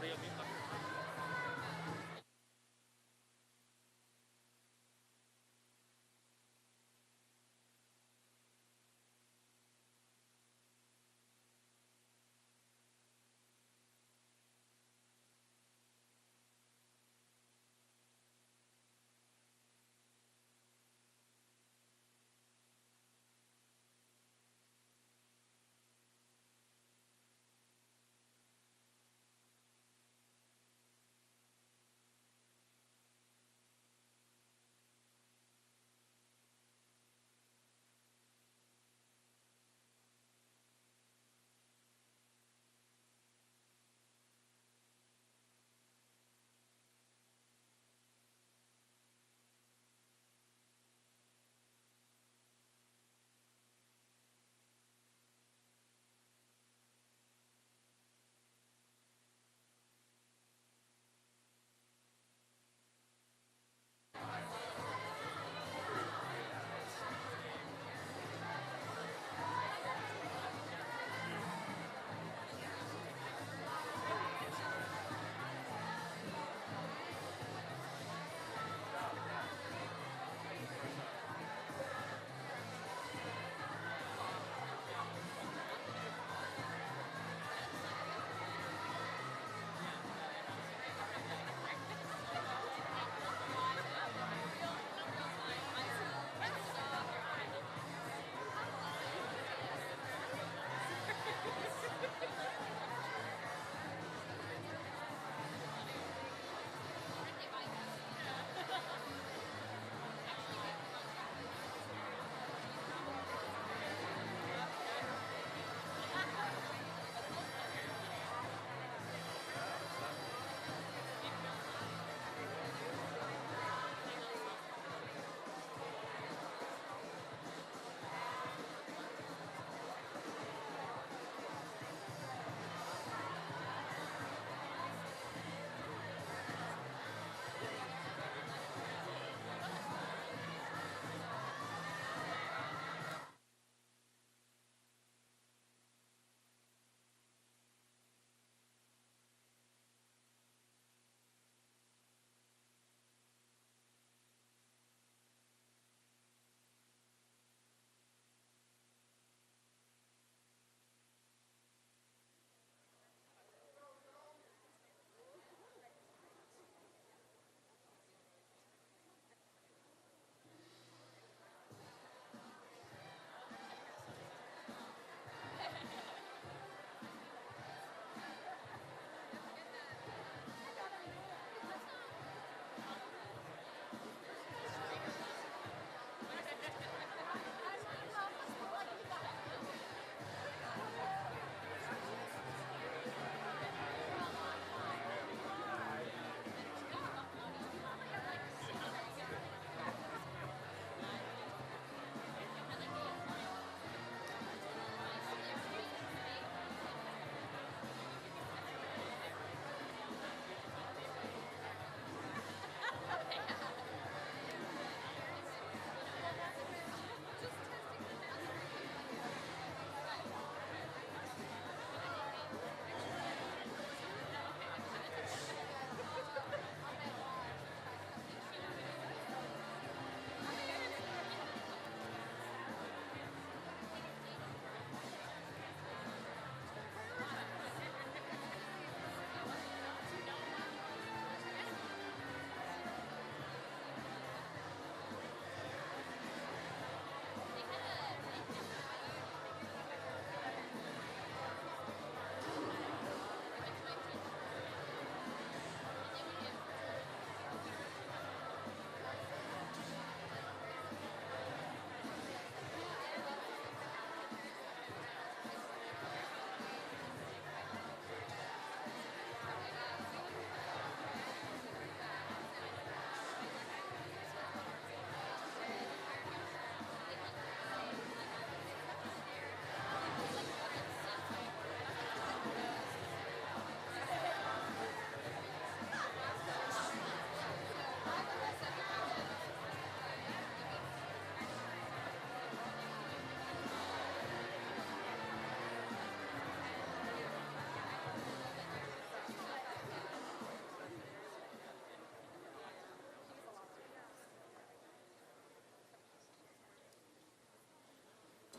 io mi fa.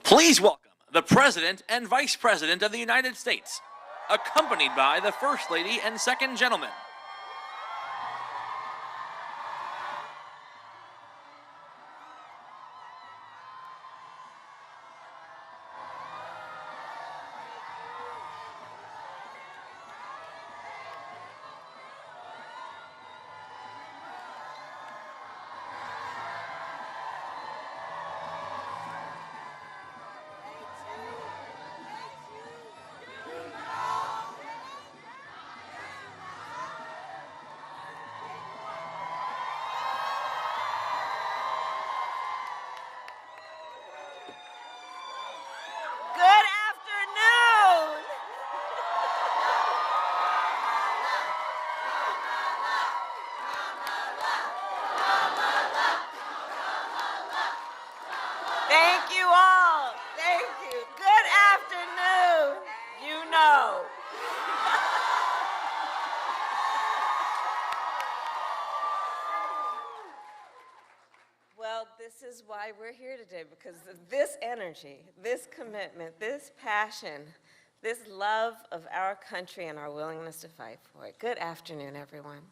Please welcome the President and Vice President of the United States, accompanied by the First Lady and Second Gentleman. Thank you all. Thank you. Good afternoon. You know. Well, this is why we're here today, because of this energy, this commitment, this passion, this love of our country and our willingness to fight for it. Good afternoon, everyone.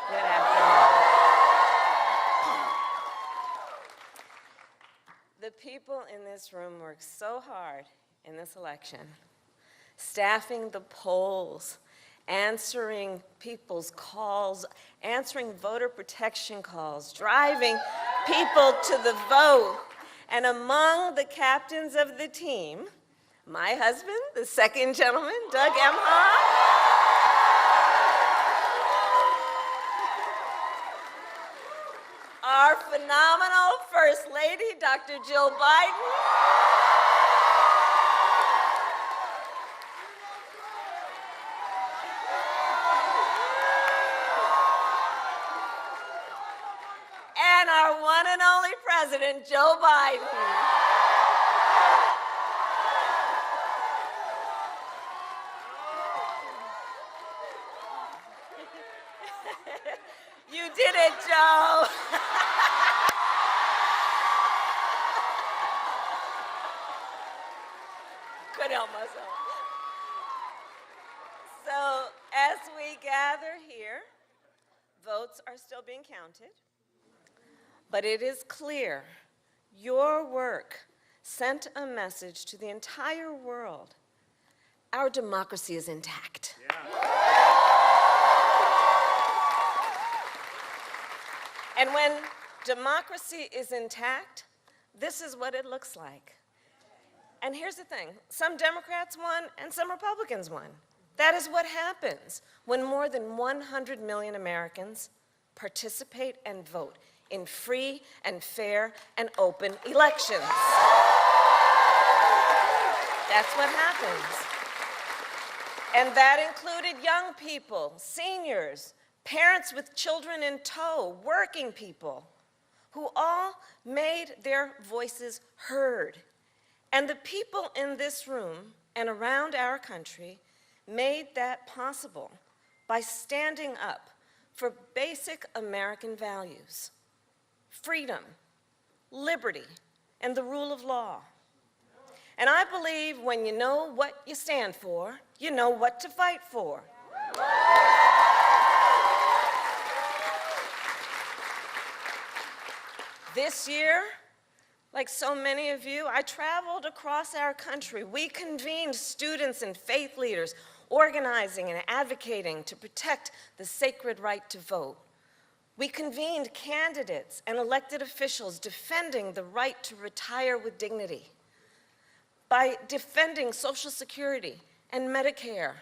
Good afternoon. The people in this room worked so hard in this election, staffing the polls, answering people's calls, answering voter protection calls, driving people to the vote. And among the captains of the team, my husband, the second gentleman, Doug Emhoff, our phenomenal First Lady, Dr. Jill Biden, and our one and only President, Joe Biden. You did it, Joe. Couldn't help myself. So as we gather here, votes are still being counted, but it is clear your work sent a message to the entire world. Our democracy is intact. And when democracy is intact, this is what it looks like. And here's the thing, some Democrats won and some Republicans won. That is what happens when more than 100 million Americans participate and vote in free and fair and open elections. That's what happens. And that included young people, seniors, parents with children in tow, working people, who all made their voices heard. And the people in this room and around our country made that possible by standing up for basic American values: freedom, liberty, and the rule of law. And I believe when you know what you stand for, you know what to fight for. This year, like so many of you, I traveled across our country. We convened students and faith leaders, organizing and advocating to protect the sacred right to vote. We convened candidates and elected officials defending the right to retire with dignity, by defending Social Security and Medicare.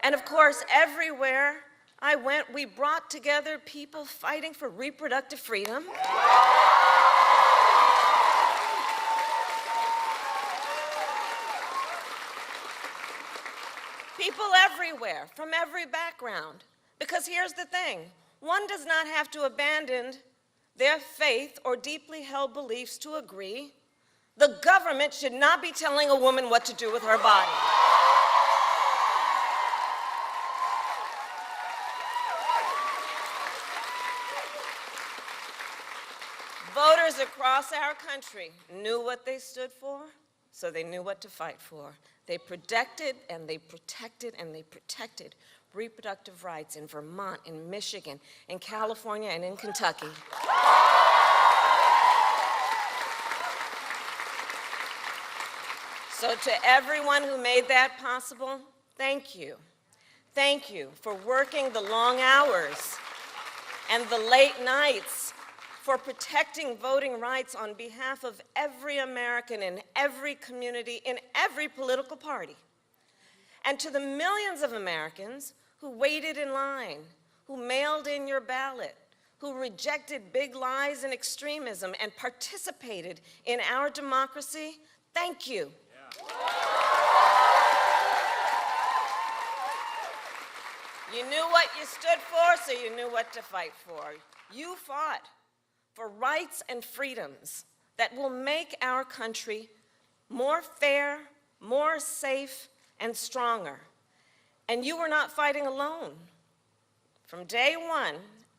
And of course, everywhere I went, we brought together people fighting for reproductive freedom, people everywhere, from every background. Because here's the thing, one does not have to abandon their faith or deeply held beliefs to agree. The government should not be telling a woman what to do with her body. Voters across our country knew what they stood for, so they knew what to fight for. They protected and they protected and they protected reproductive rights in Vermont, in Michigan, in California, and in Kentucky. So to everyone who made that possible, thank you. Thank you for working the long hours and the late nights, for protecting voting rights on behalf of every American in every community, in every political party. And to the millions of Americans who waited in line, who mailed in your ballot, who rejected big lies and extremism and participated in our democracy, thank you. You knew what you stood for, so you knew what to fight for. You fought for rights and freedoms that will make our country more fair, more safe, and stronger. And you were not fighting alone. From day one,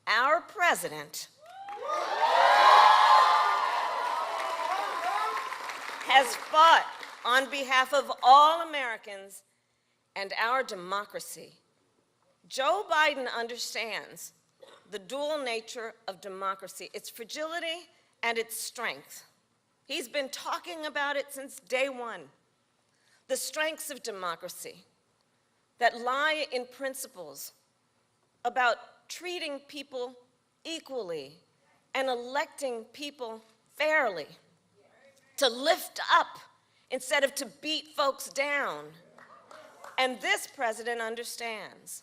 our president has fought on behalf of all Americans and our democracy. Joe Biden understands the dual nature of democracy, its fragility and its strength. He's been talking about it since day one. The strengths of democracy that lie in principles about treating people equally and electing people fairly, to lift up instead of to beat folks down. And this president understands.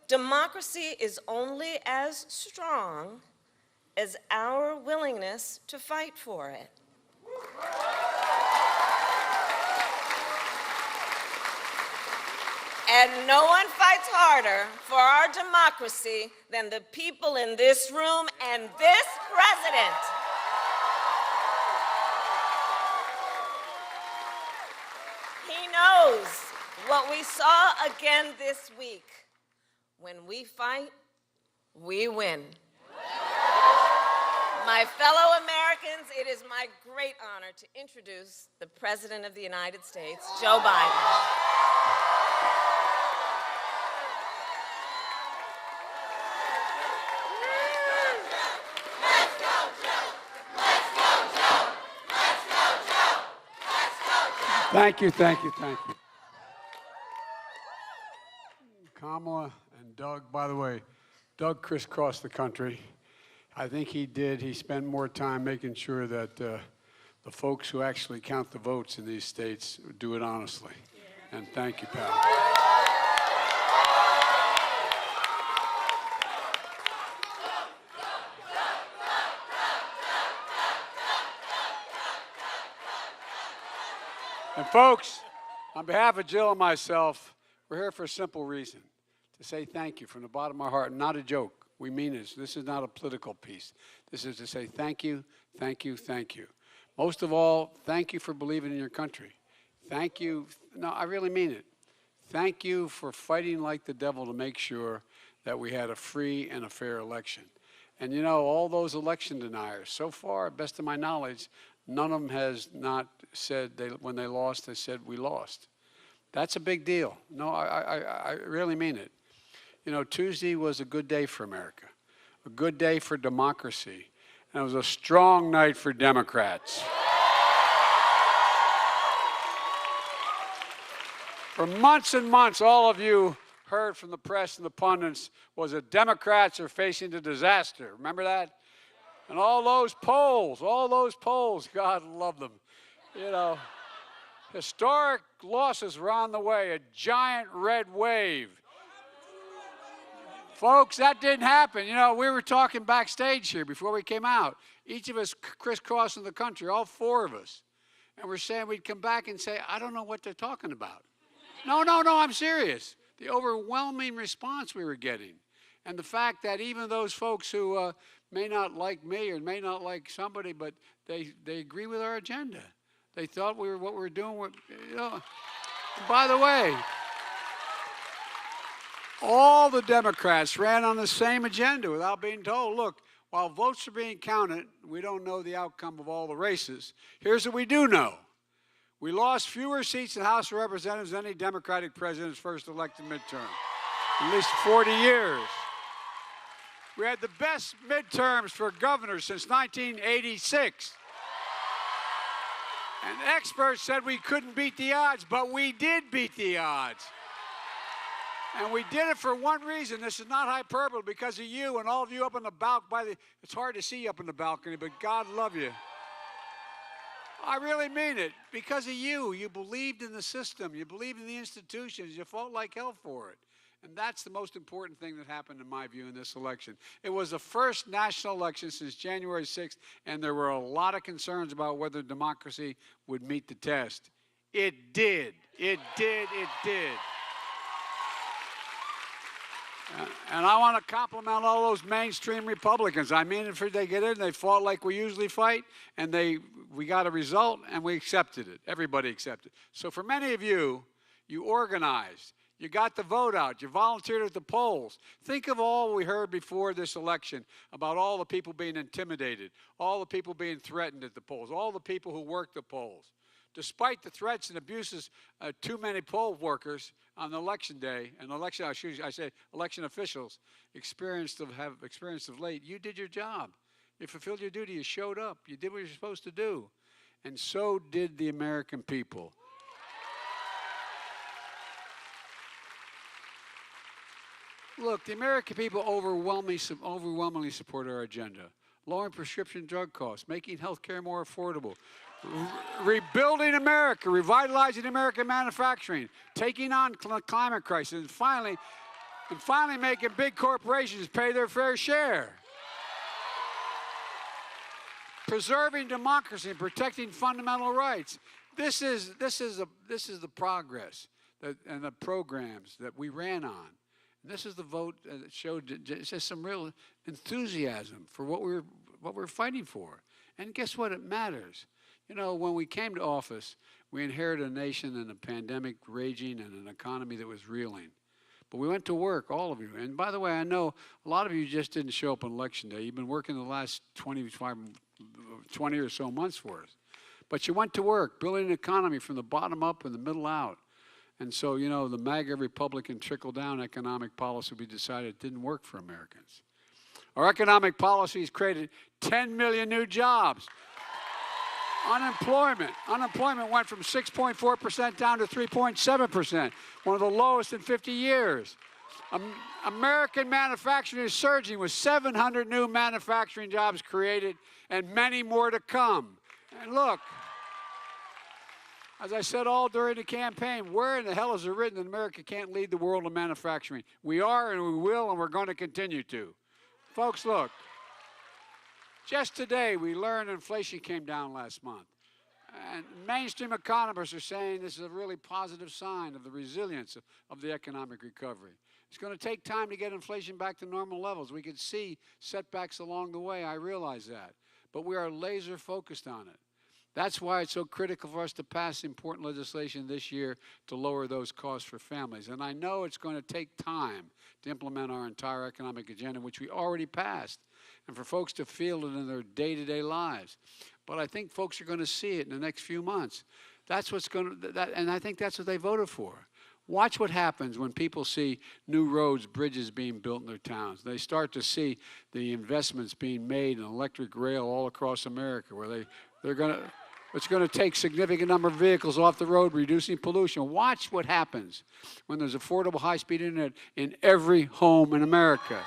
Democracy is only as strong as our willingness to fight for it. And no one fights harder for our democracy than the people in this room and this president. He knows what we saw again this week. When we fight, we win. My fellow Americans, it is my great honor to introduce the President of the United States, Joe Biden. Let's go, Joe! Let's go, Joe! Let's go, Joe! Let's go, Joe! Thank you, thank you, thank you. Kamala and Doug, by the way, Doug crisscrossed the country. I think he did. He spent more time making sure that the folks who actually count the votes in these states do it honestly. And thank you, pal. And folks, on behalf of Jill and myself, we're here for a simple reason, to say thank you from the bottom of our heart. Not a joke. We mean this. This is not a political piece. This is to say thank you, thank you, thank you. Most of all, thank you for believing in your country. Thank you. No, I really mean it. Thank you for fighting like the devil to make sure that we had a free and a fair election. And you know, all those election deniers, so far, best of my knowledge, none of them has not said, when they lost, they said, we lost. That's a big deal. No, I really mean it. You know, Tuesday was a good day for America, a good day for democracy, and it was a strong night for Democrats. For months and months, all of you heard from the press and the pundits was that Democrats are facing a disaster. Remember that? And all those polls, God love them. You know, historic losses were on the way, a giant red wave. Folks, that didn't happen. You know, we were talking backstage here before we came out. Each of us crisscrossing the country, all four of us. And we're saying we'd come back and say, I don't know what they're talking about. No, I'm serious. The overwhelming response we were getting. And the fact that even those folks who may not like me or may not like somebody, but they agree with our agenda. They thought what we were doing, you know. By the way, all the Democrats ran on the same agenda without being told, look, while votes are being counted, we don't know the outcome of all the races. Here's what we do know. We lost fewer seats in the House of Representatives than any Democratic president's first elected midterm, at least 40 years. We had the best midterms for governors since 1986. And experts said we couldn't beat the odds, but we did beat the odds. And we did it for one reason. This is not hyperbole, because of you and all of you up on the balcony. It's hard to see you up on the balcony, but God love you. I really mean it. Because of you. You believed in the system. You believed in the institutions. You fought like hell for it. And that's the most important thing that happened, in my view, in this election. It was the first national election since January 6th, and there were a lot of concerns about whether democracy would meet the test. It did. It did. It did. And I want to compliment all those mainstream Republicans. I mean, if they get in, they fought like we usually fight, and we got a result, and we accepted it. Everybody accepted it. So for many of you, you organized. You got the vote out. You volunteered at the polls. Think of all we heard before this election about all the people being intimidated, all the people being threatened at the polls, all the people who worked the polls. Despite the threats and abuses of too many poll workers on election day, and election officials have experienced of late, you did your job. You fulfilled your duty. You showed up. You did what you're supposed to do. And so did the American people. Look, the American people overwhelmingly support our agenda. Lowering prescription drug costs, making health care more affordable, rebuilding America, revitalizing American manufacturing, taking on climate crisis, and finally making big corporations pay their fair share. Preserving democracy and protecting fundamental rights. This is the progress and the programs that we ran on. This is the vote that showed just some real enthusiasm for what we're fighting for. And guess what? It matters. You know, when we came to office, we inherited a nation and a pandemic raging and an economy that was reeling. But we went to work, all of you. And by the way, I know a lot of you just didn't show up on Election Day. You've been working the last 20 or so months for us. But you went to work, building an economy from the bottom up and the middle out. And so, you know, the MAGA Republican trickle-down economic policy we decided didn't work for Americans. Our economic policies created 10 million new jobs. Unemployment went from 6.4% down to 3.7%, one of the lowest in 50 years. American manufacturing is surging with 700 new manufacturing jobs created and many more to come. And look, as I said all during the campaign, where in the hell is it written that America can't lead the world in manufacturing? We are, and we will, and we're going to continue to. Folks, look. Just today, we learned inflation came down last month. And mainstream economists are saying this is a really positive sign of the resilience of the economic recovery. It's going to take time to get inflation back to normal levels. We could see setbacks along the way. I realize that. But we are laser focused on it. That's why it's so critical for us to pass important legislation this year to lower those costs for families. And I know it's going to take time to implement our entire economic agenda, which we already passed, and for folks to feel it in their day-to-day lives. But I think folks are going to see it in the next few months. That's what's going to, and I think that's what they voted for. Watch what happens when people see new roads, bridges being built in their towns. They start to see the investments being made in electric rail all across America, where it's going to take significant number of vehicles off the road, reducing pollution. Watch what happens when there's affordable high-speed internet in every home in America.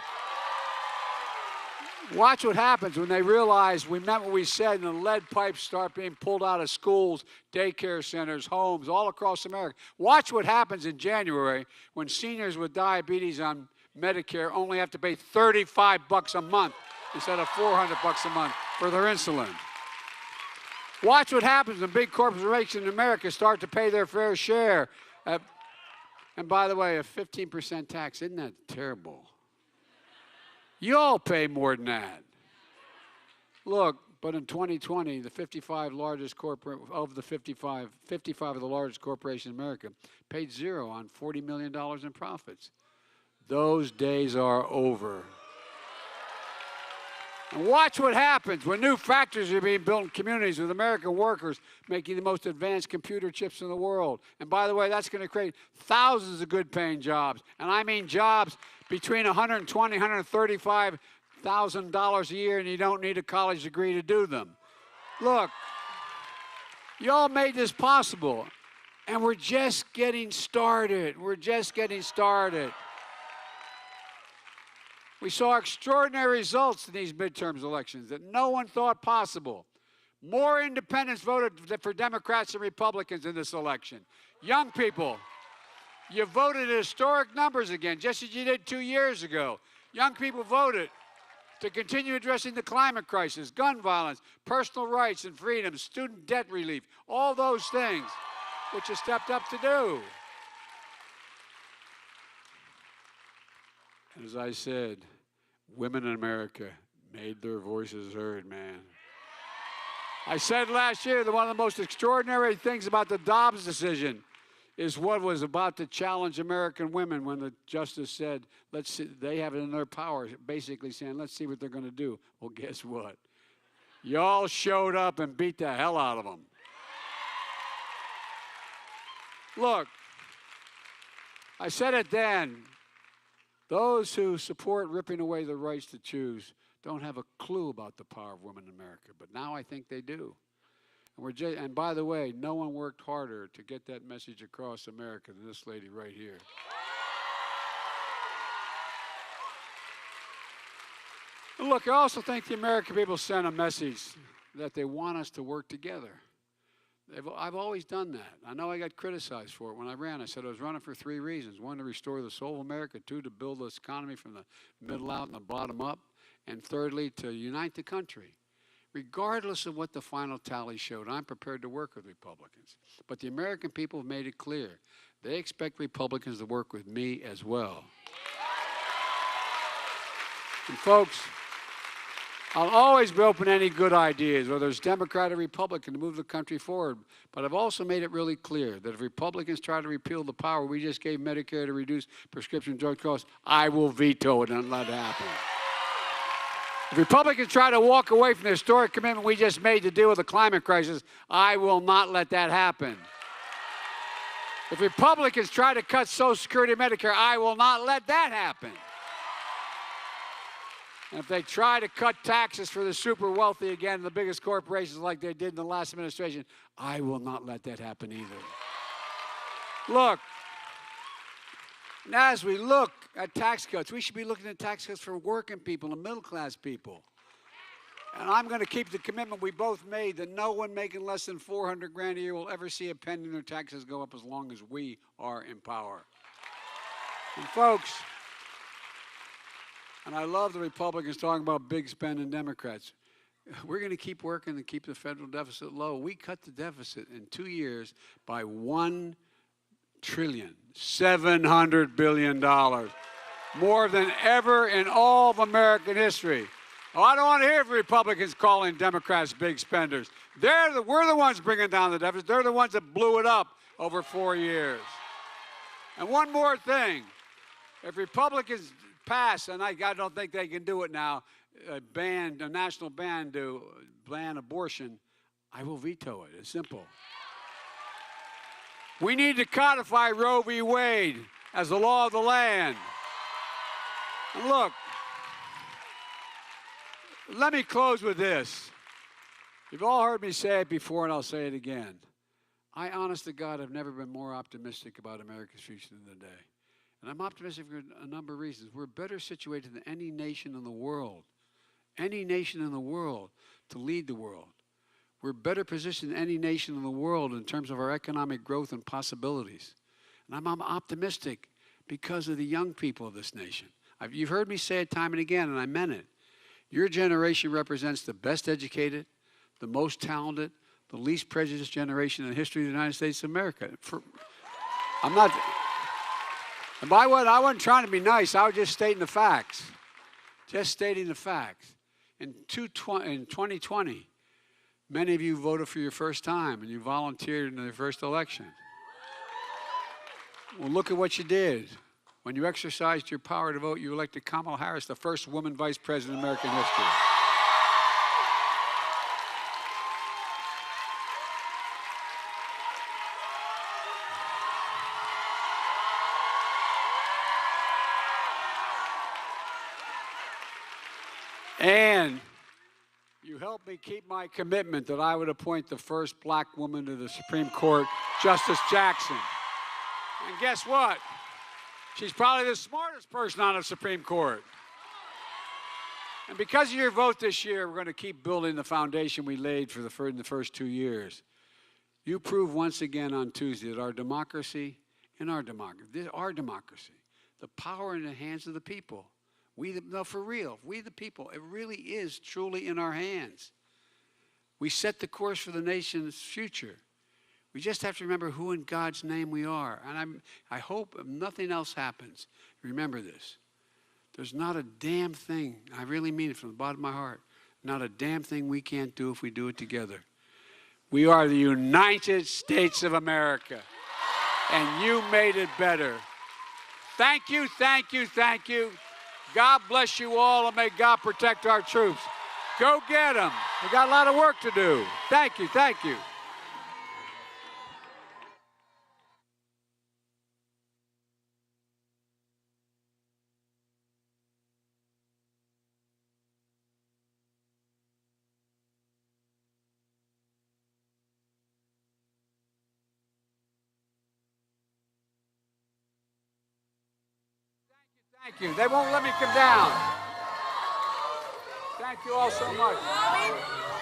Watch what happens when they realize we meant what we said and the lead pipes start being pulled out of schools, daycare centers, homes, all across America. Watch what happens in January when seniors with diabetes on Medicare only have to pay $35 a month instead of $400 a month for their insulin. Watch what happens when big corporations in America start to pay their fair share. And by the way, a 15% tax, isn't that terrible? You all pay more than that. Look, but in 2020, the 55 largest of the largest corporations in America paid zero on $40 million in profits. Those days are over. And watch what happens when new factories are being built in communities with American workers making the most advanced computer chips in the world. And by the way, that's going to create thousands of good-paying jobs. And I mean jobs between $120,000 and $135,000 a year, and you don't need a college degree to do them. Look, y'all made this possible, and we're just getting started. We're just getting started. We saw extraordinary results in these midterms elections that no one thought possible. More independents voted for Democrats and Republicans in this election. Young people, you voted in historic numbers again, just as you did 2 years ago. Young people voted to continue addressing the climate crisis, gun violence, personal rights and freedoms, student debt relief, all those things which you stepped up to do. And as I said, women in America made their voices heard, man. I said last year that one of the most extraordinary things about the Dobbs decision is what was about to challenge American women when the justice said, let's see, they have it in their power, basically saying, let's see what they're going to do. Well, guess what? Y'all showed up and beat the hell out of them. Look, I said it then. Those who support ripping away the rights to choose don't have a clue about the power of women in America, but now I think they do. And by the way, no one worked harder to get that message across America than this lady right here. And look, I also think the American people sent a message that they want us to work together. I've always done that. I know I got criticized for it when I ran. I said I was running for 3 reasons. 1, to restore the soul of America. 2, to build this economy from the middle out and the bottom up. And thirdly, to unite the country. Regardless of what the final tally showed, I'm prepared to work with Republicans. But the American people have made it clear. They expect Republicans to work with me as well. And folks, I'll always be open to any good ideas, whether it's Democrat or Republican, to move the country forward. But I've also made it really clear that if Republicans try to repeal the power we just gave Medicare to reduce prescription drug costs, I will veto it and let it happen. If Republicans try to walk away from the historic commitment we just made to deal with the climate crisis, I will not let that happen. If Republicans try to cut Social Security and Medicare, I will not let that happen. And if they try to cut taxes for the super wealthy again, the biggest corporations like they did in the last administration, I will not let that happen either. Look, now as we look at tax cuts, we should be looking at tax cuts for working people and middle-class people. And I'm going to keep the commitment we both made that no one making less than $400,000 a year will ever see a penny in their taxes go up as long as we are in power. And folks, and I love the Republicans talking about big spending Democrats. We're going to keep working to keep the federal deficit low. We cut the deficit in 2 years by $1,700 billion, more than ever in all of American history. Oh, I don't want to hear Republicans calling Democrats big spenders. We're the ones bringing down the deficit. They're the ones that blew it up over 4 years. And one more thing. If Republicans pass, and I don't think they can do it now, a national ban to ban abortion, I will veto it. It's simple. We need to codify Roe v. Wade as the law of the land. And look, let me close with this. You've all heard me say it before, and I'll say it again. I, honest to God, have never been more optimistic about America's future than today. And I'm optimistic for a number of reasons. We're better situated than any nation in the world to lead the world. We're better positioned than any nation in the world in terms of our economic growth and possibilities. And I'm optimistic because of the young people of this nation. You've heard me say it time and again, and I meant it. Your generation represents the best educated, the most talented, the least prejudiced generation in the history of the United States of America. And by what, I wasn't trying to be nice. I was just stating the facts. Just stating the facts. In 2020, many of you voted for your first time, and you volunteered in the first election. Well, look at what you did. When you exercised your power to vote, you elected Kamala Harris, the first woman vice president in American history. And you helped me keep my commitment that I would appoint the first black woman to the Supreme Court, Justice Jackson. And guess what? She's probably the smartest person on the Supreme Court. And because of your vote this year, we're going to keep building the foundation we laid for in the first 2 years. You proved once again on Tuesday that our democracy, our democracy, the power in the hands of the people. No, for real, we the people, it really is truly in our hands. We set the course for the nation's future. We just have to remember who in God's name we are. And I hope if nothing else happens, remember this. There's not a damn thing, I really mean it from the bottom of my heart, not a damn thing we can't do if we do it together. We are the United States of America, and you made it better. Thank you, thank you, thank you. God bless you all, and may God protect our troops. Go get them. We got a lot of work to do. Thank you, thank you. Thank you. They won't let me come down. Thank you all so much.